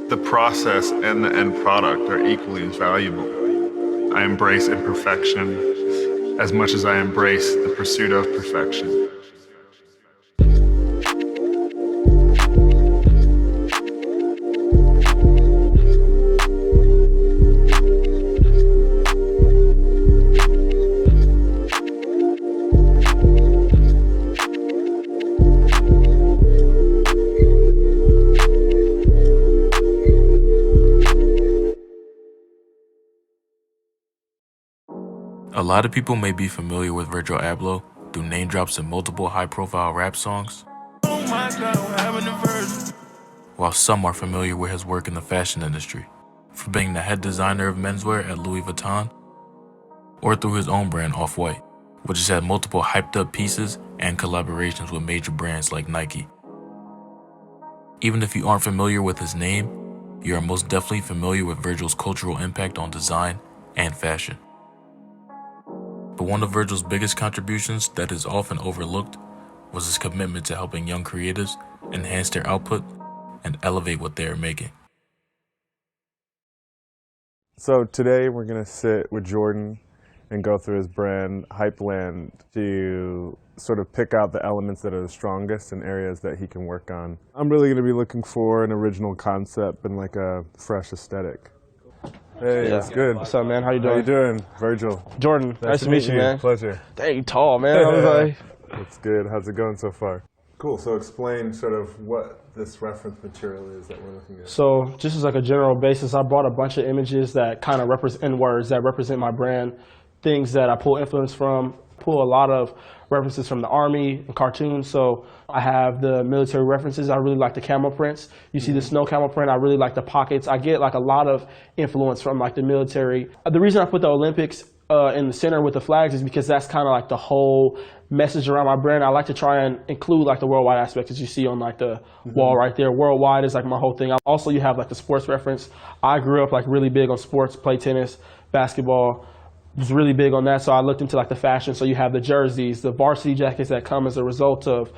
The process and the end product are equally as valuable. I embrace imperfection as much as I embrace the pursuit of perfection. A lot of people may be familiar with Virgil Abloh through name drops in multiple high-profile rap songs, while some are familiar with his work in the fashion industry, from being the head designer of menswear at Louis Vuitton, or through his own brand Off-White, which has had multiple hyped-up pieces and collaborations with major brands like Nike. Even if you aren't familiar with his name, you are most definitely familiar with Virgil's cultural impact on design and fashion. But one of Virgil's biggest contributions that is often overlooked was his commitment to helping young creatives enhance their output and elevate what they are making. So today we're going to sit with Jordan and go through his brand Hypeland to sort of pick out the elements that are the strongest and areas that he can work on. I'm really going to be looking for an original concept and like a fresh aesthetic. Hey, that's good. What's up, man? How you doing? How you doing? Virgil. Jordan, nice to meet you, man. Pleasure. Dang, you tall, man. I was like... That's good. How's it going so far? Cool. So explain sort of what this reference material is that we're looking at. So just as like a general basis, I brought a bunch of images that kind of represent words that represent my brand, things that I pull influence from, pull a lot of references from the Army and cartoons. So I have the military references. I really like the camel prints. You see the snow camel print. I really like the pockets. I get like a lot of influence from like the military. The reason I put the Olympics in the center with the flags is because that's kind of like the whole message around my brand. I like to try and include like the worldwide aspects as you see on like the wall right there. Worldwide is like my whole thing. Also, you have like the sports reference. I grew up like really big on sports, play tennis, basketball. Was really big on that, so I looked into like the fashion. So you have the jerseys, the varsity jackets that come as a result of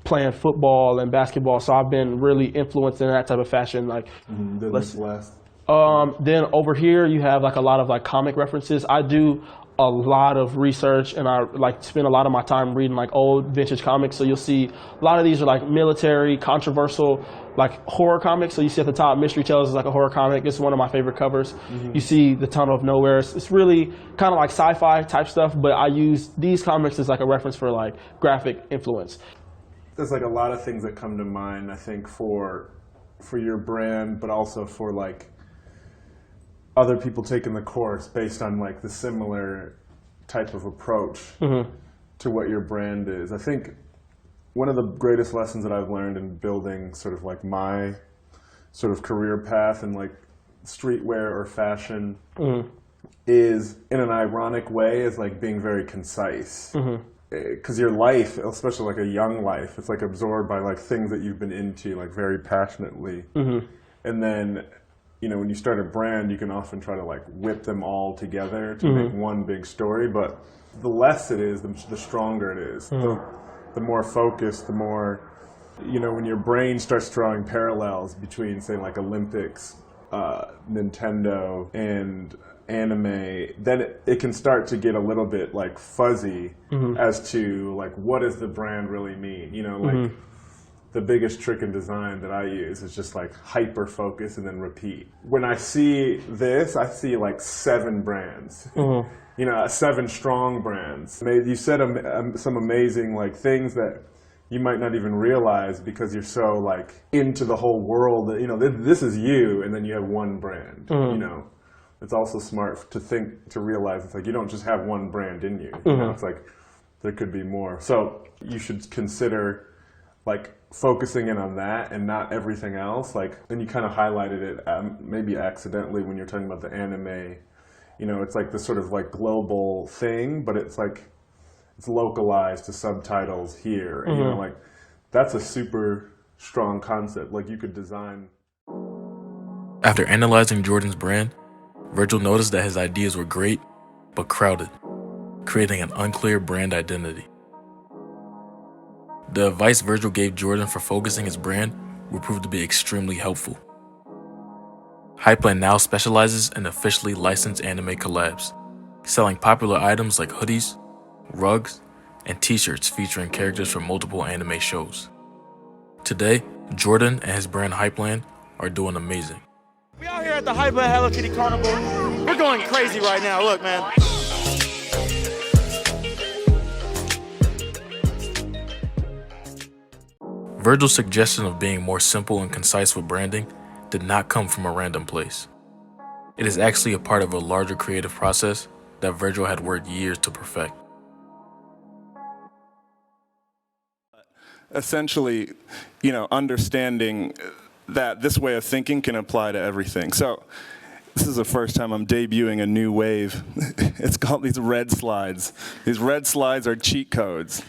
playing football and basketball. So I've been really influenced in that type of fashion. Like, then over here you have like a lot of like comic references. I do a lot of research and I like spend a lot of my time reading like old vintage comics. So you'll see a lot of these are like military, controversial, like horror comics. So you see at the top, Mystery Tales is like a horror comic. It's one of my favorite covers. You see The Tunnel of Nowhere. It's really kind of like sci-fi type stuff, but I use these comics as like a reference for like graphic influence. There's like a lot of things that come to mind, I think, for your brand, but also for like other people taking the course based on like the similar type of approach to what your brand is. I think one of the greatest lessons that I've learned in building sort of like my sort of career path in like streetwear or fashion is, in an ironic way, is like being very concise. Because your life, especially like a young life, it's like absorbed by like things that you've been into like very passionately. And then, you know, when you start a brand, you can often try to like whip them all together to make one big story. But the less it is, the stronger it is. The more focused, the more, you know, when your brain starts drawing parallels between, say, like Olympics, Nintendo, and anime, then it can start to get a little bit like fuzzy as to like what does the brand really mean. You know, like the biggest trick in design that I use is just like hyper focus and then repeat. When I see this, I see like 7 brands. You know, 7 strong brands. You said some amazing like things that you might not even realize because you're so like into the whole world that, you know, this is you, and then you have one brand. You know, it's also smart to realize it's like you don't just have one brand in you. You know, it's like there could be more. So you should consider like focusing in on that and not everything else. Like, and you kind of highlighted it maybe accidentally when you're talking about the anime. You know, it's like this sort of like global thing, but it's like it's localized to subtitles here. And, you know, like that's a super strong concept. Like you could design. After analyzing Jordan's brand, Virgil noticed that his ideas were great, but crowded, creating an unclear brand identity. The advice Virgil gave Jordan for focusing his brand would prove to be extremely helpful. Hypeland now specializes in officially licensed anime collabs, selling popular items like hoodies, rugs, and t-shirts featuring characters from multiple anime shows. Today, Jordan and his brand Hypeland are doing amazing. We out here at the Hypeland Hello Kitty Carnival. We're going crazy right now, look man. Virgil's suggestion of being more simple and concise with branding did not come from a random place. It is actually a part of a larger creative process that Virgil had worked years to perfect. Essentially, understanding that this way of thinking can apply to everything. So this is the first time I'm debuting a new wave. It's called these red slides. These red slides are cheat codes.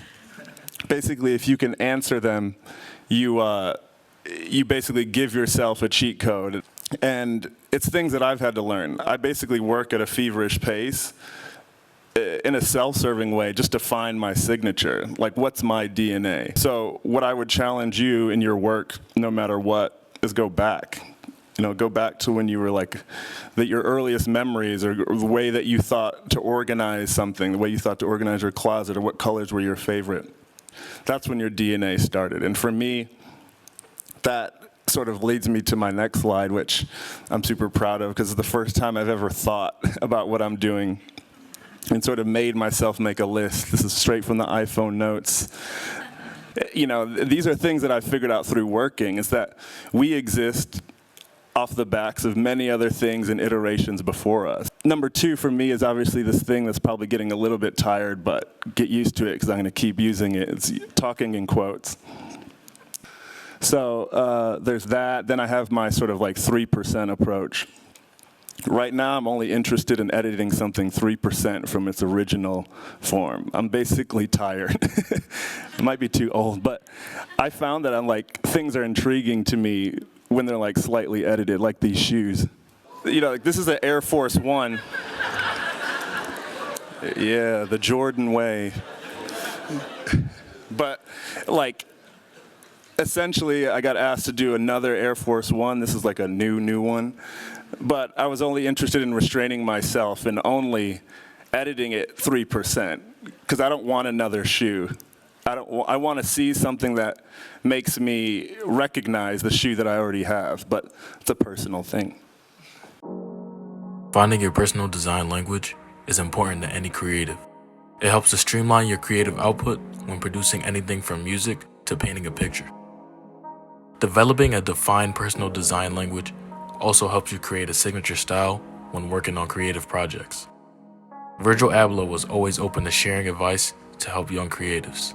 Basically, if you can answer them, you basically give yourself a cheat code. And it's things that I've had to learn. I basically work at a feverish pace in a self-serving way just to find my signature, like what's my DNA. So what I would challenge you in your work, no matter what, is go back. Go back to when you were your earliest memories, or the way that you thought to organize something, the way you thought to organize your closet, or what colors were your favorite. That's when your DNA started. And for me, that sort of leads me to my next slide, which I'm super proud of, because it's the first time I've ever thought about what I'm doing and sort of made myself make a list. This is straight from the iPhone notes. These are things that I've figured out through working, is that we exist off the backs of many other things and iterations before us. Number two for me is obviously this thing that's probably getting a little bit tired, but get used to it because I'm going to keep using it. It's talking in quotes. So there's that. Then I have my sort of 3% approach. Right now, I'm only interested in editing something 3% from its original form. I'm basically tired. It might be too old, but I found that things are intriguing to me when they're slightly edited, like these shoes. This is an Air Force One. Yeah, the Jordan way. But essentially, I got asked to do another Air Force One. This is a new one. But I was only interested in restraining myself and only editing it 3%, because I don't want another shoe. I want to see something that makes me recognize the shoe that I already have, but it's a personal thing. Finding your personal design language is important to any creative. It helps to streamline your creative output when producing anything from music to painting a picture. Developing a defined personal design language also helps you create a signature style when working on creative projects. Virgil Abloh was always open to sharing advice to help young creatives.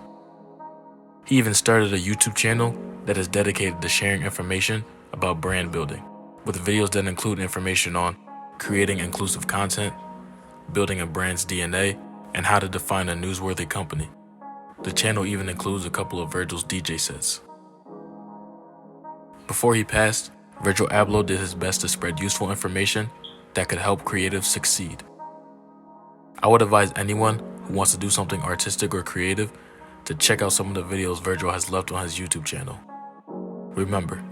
He even started a YouTube channel that is dedicated to sharing information about brand building, with videos that include information on creating inclusive content, building a brand's DNA, and how to define a newsworthy company. The channel even includes a couple of Virgil's DJ sets. Before he passed, Virgil Abloh did his best to spread useful information that could help creatives succeed. I would advise anyone who wants to do something artistic or creative to check out some of the videos Virgil has left on his YouTube channel. Remember,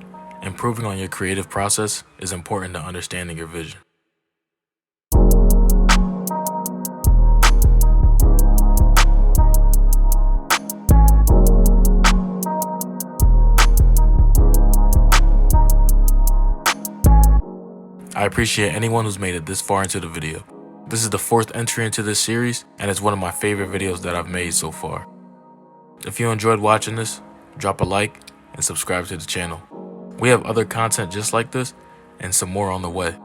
improving on your creative process is important to understanding your vision. I appreciate anyone who's made it this far into the video. This is the 4th entry into this series, and it's one of my favorite videos that I've made so far. If you enjoyed watching this, drop a like and subscribe to the channel. We have other content just like this and some more on the way.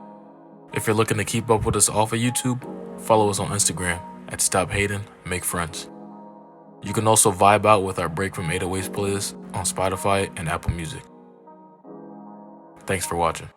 If you're looking to keep up with us off of YouTube, follow us on Instagram at Stop Hating, Make Friends. You can also vibe out with our Break from 808s playlist on Spotify and Apple Music. Thanks for watching.